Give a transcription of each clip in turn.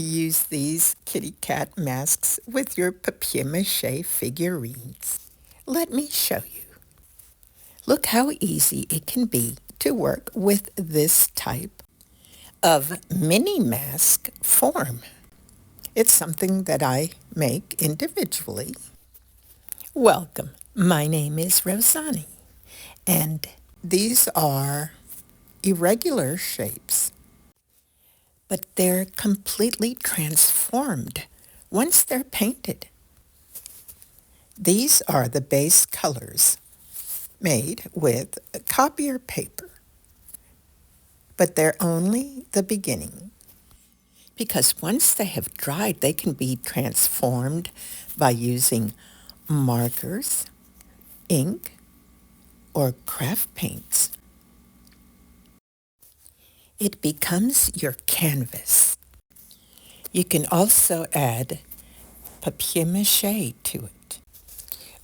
use these kitty cat masks with your papier mâché figurines. Let me show you. Look how easy it can be to work with this type of mini mask form. It's something that I make individually. Welcome. My name is Rozani, and these are irregular shapes, but they're completely transformed once they're painted. These are the base colors made with copier paper, but they're only the beginning, because once they have dried, they can be transformed by using markers, ink, or craft paints. It becomes your canvas. You can also add papier mâché to it,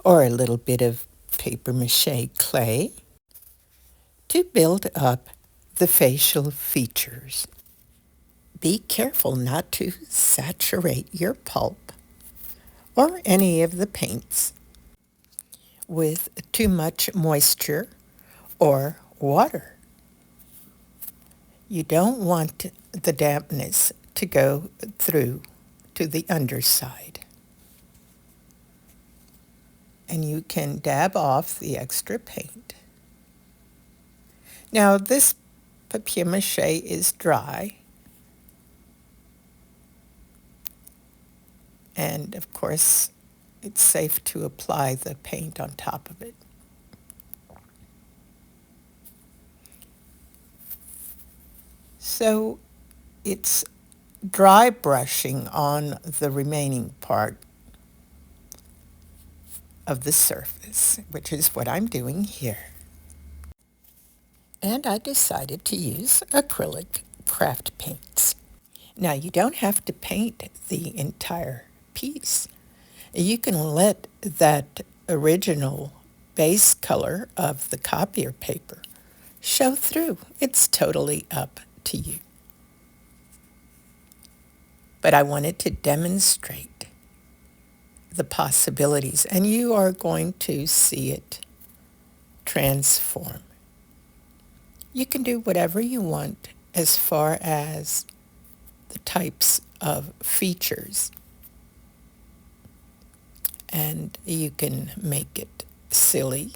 or a little bit of paper mâché clay to build up the facial features. Be careful not to saturate your pulp or any of the paints with too much moisture or water. You don't want the dampness to go through to the underside. And you can dab off the extra paint. Now this papier mâché is dry, and of course it's safe to apply the paint on top of it. So it's dry brushing on the remaining part of the surface, which is what I'm doing here. And I decided to use acrylic craft paints. Now you don't have to paint the entire piece. You can let that original base color of the copier paper show through. It's totally up to you. But I wanted to demonstrate the possibilities, and you are going to see it transform. You can do whatever you want as far as the types of features, and you can make it silly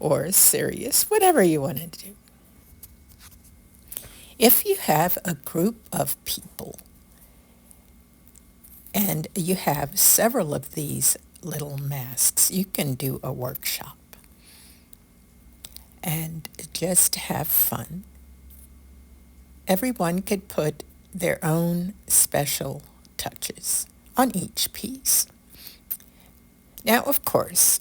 or serious, whatever you want to do. If you have a group of people and you have several of these little masks, you can do a workshop and just have fun. Everyone could put their own special touches on each piece. Now, of course,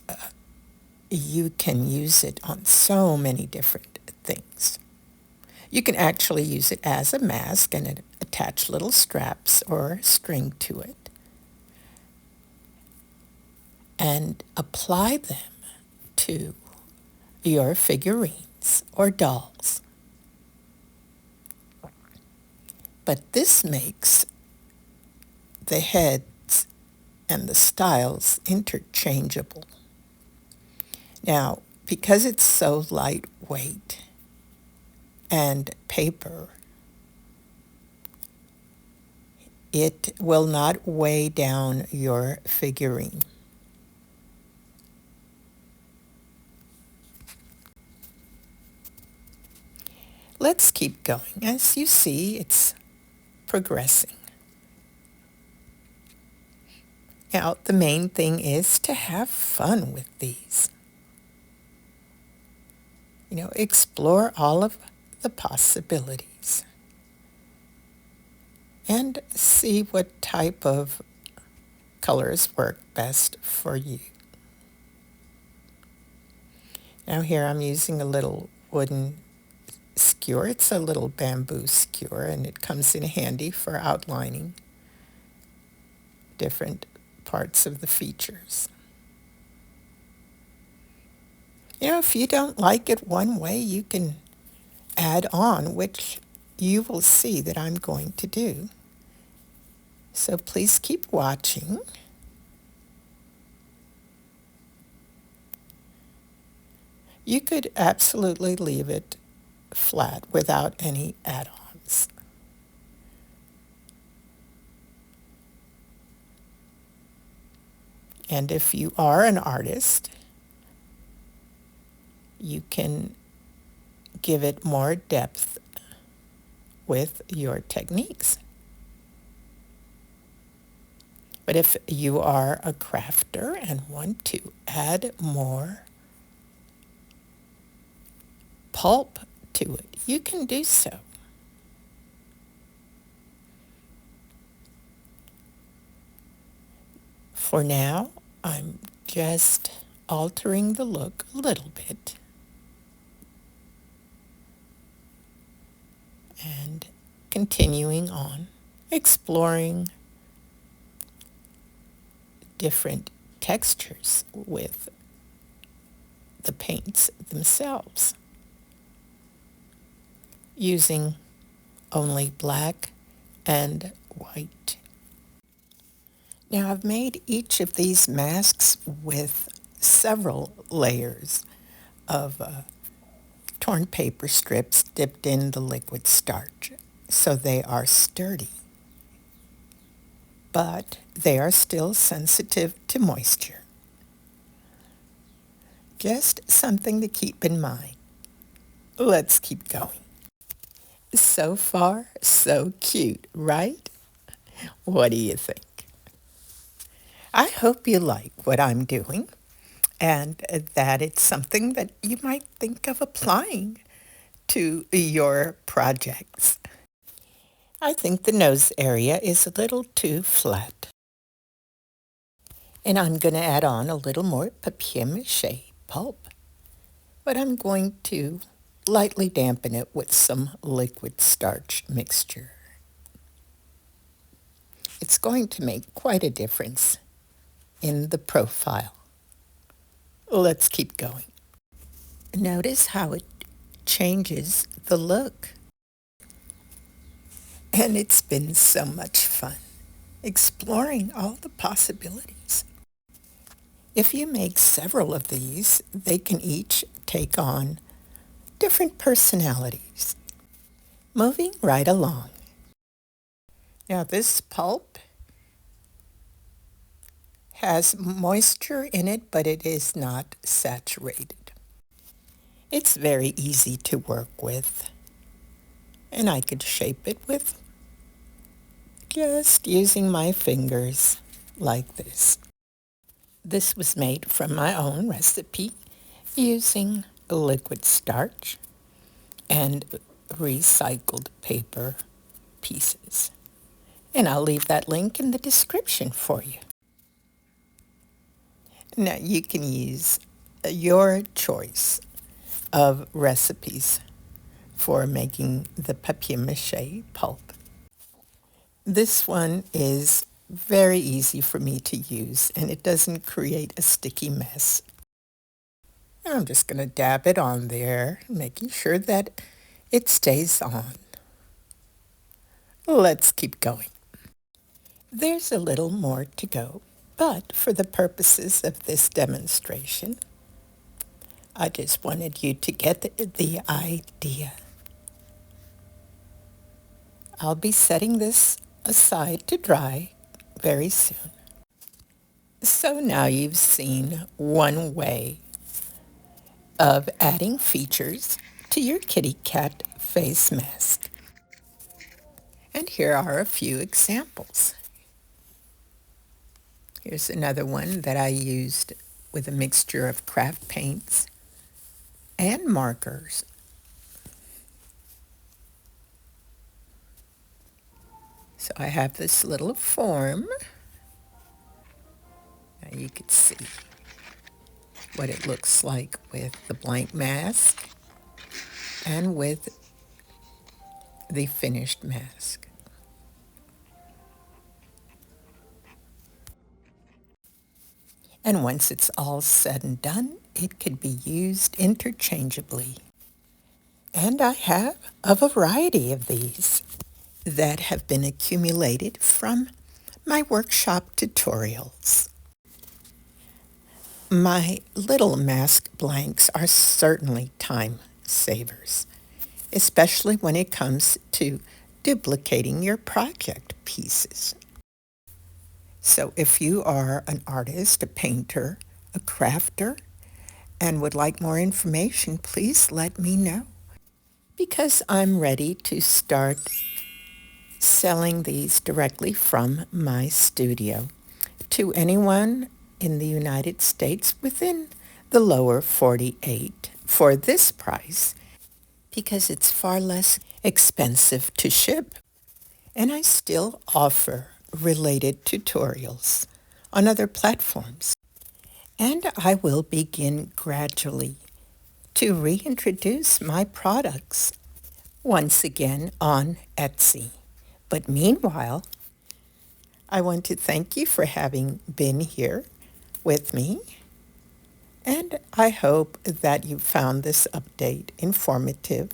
you can use it on so many different things. You can actually use it as a mask and attach little straps or string to it and apply them to your figurines or dolls. But this makes the heads and the styles interchangeable. Now, because it's so lightweight and paper, it will not weigh down your figurine. Let's keep going. As you see, it's progressing. Now, the main thing is to have fun with these. Explore all of the possibilities and see what type of colors work best for you. Now here I'm using a little wooden skewer. It's a little bamboo skewer, and it comes in handy for outlining different parts of the features. If you don't like it one way, you can add on which you will see that I'm going to do. So please keep watching. You could absolutely leave it flat without any add-ons. And if you are an artist, you can give it more depth with your techniques. But if you are a crafter and want to add more pulp to it, you can do so. For now, I'm just altering the look a little bit and continuing on, exploring different textures with the paints themselves, using only black and white. Now I've made each of these masks with several layers of torn paper strips dipped in the liquid starch, so they are sturdy. But they are still sensitive to moisture. Just something to keep in mind. Let's keep going. So far, so cute, right? What do you think? I hope you like what I'm doing and that it's something that you might think of applying to your projects. I think the nose area is a little too flat. And I'm going to add on a little more papier mâché pulp. But I'm going to lightly dampen it with some liquid starch mixture. It's going to make quite a difference in the profile. Let's keep going. Notice how it changes the look. And it's been so much fun exploring all the possibilities. If you make several of these, they can each take on different personalities. Moving right along. Now this pulp has moisture in it, but it is not saturated. It's very easy to work with, and I could shape it with just using my fingers like this. This was made from my own recipe using liquid starch and recycled paper pieces. And I'll leave that link in the description for you. Now you can use your choice of recipes for making the papier mâché pulp. This one is very easy for me to use and it doesn't create a sticky mess. I'm just going to dab it on there, making sure that it stays on. Let's keep going. There's a little more to go, but for the purposes of this demonstration, I just wanted you to get the idea. I'll be setting this aside to dry very soon. So now you've seen one way of adding features to your kitty cat face mask. And here are a few examples. Here's another one that I used with a mixture of craft paints and markers. So I have this little form. Now you can see what it looks like with the blank mask and with the finished mask. And once it's all said and done, it could be used interchangeably. And I have a variety of these that have been accumulated from my workshop tutorials. My little mask blanks are certainly time savers, especially when it comes to duplicating your project pieces. So if you are an artist, a painter, a crafter, and would like more information, please let me know, because I'm ready to start selling these directly from my studio to anyone in the United States within the lower 48 for this price, because it's far less expensive to ship. And I still offer related tutorials on other platforms. And I will begin gradually to reintroduce my products once again on Etsy. But meanwhile, I want to thank you for having been here with me, and I hope that you found this update informative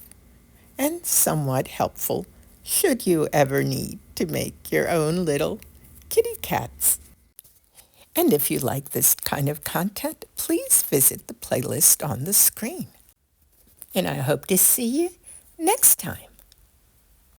and somewhat helpful should you ever need to make your own little kitty cats. And if you like this kind of content, please visit the playlist on the screen. And I hope to see you next time.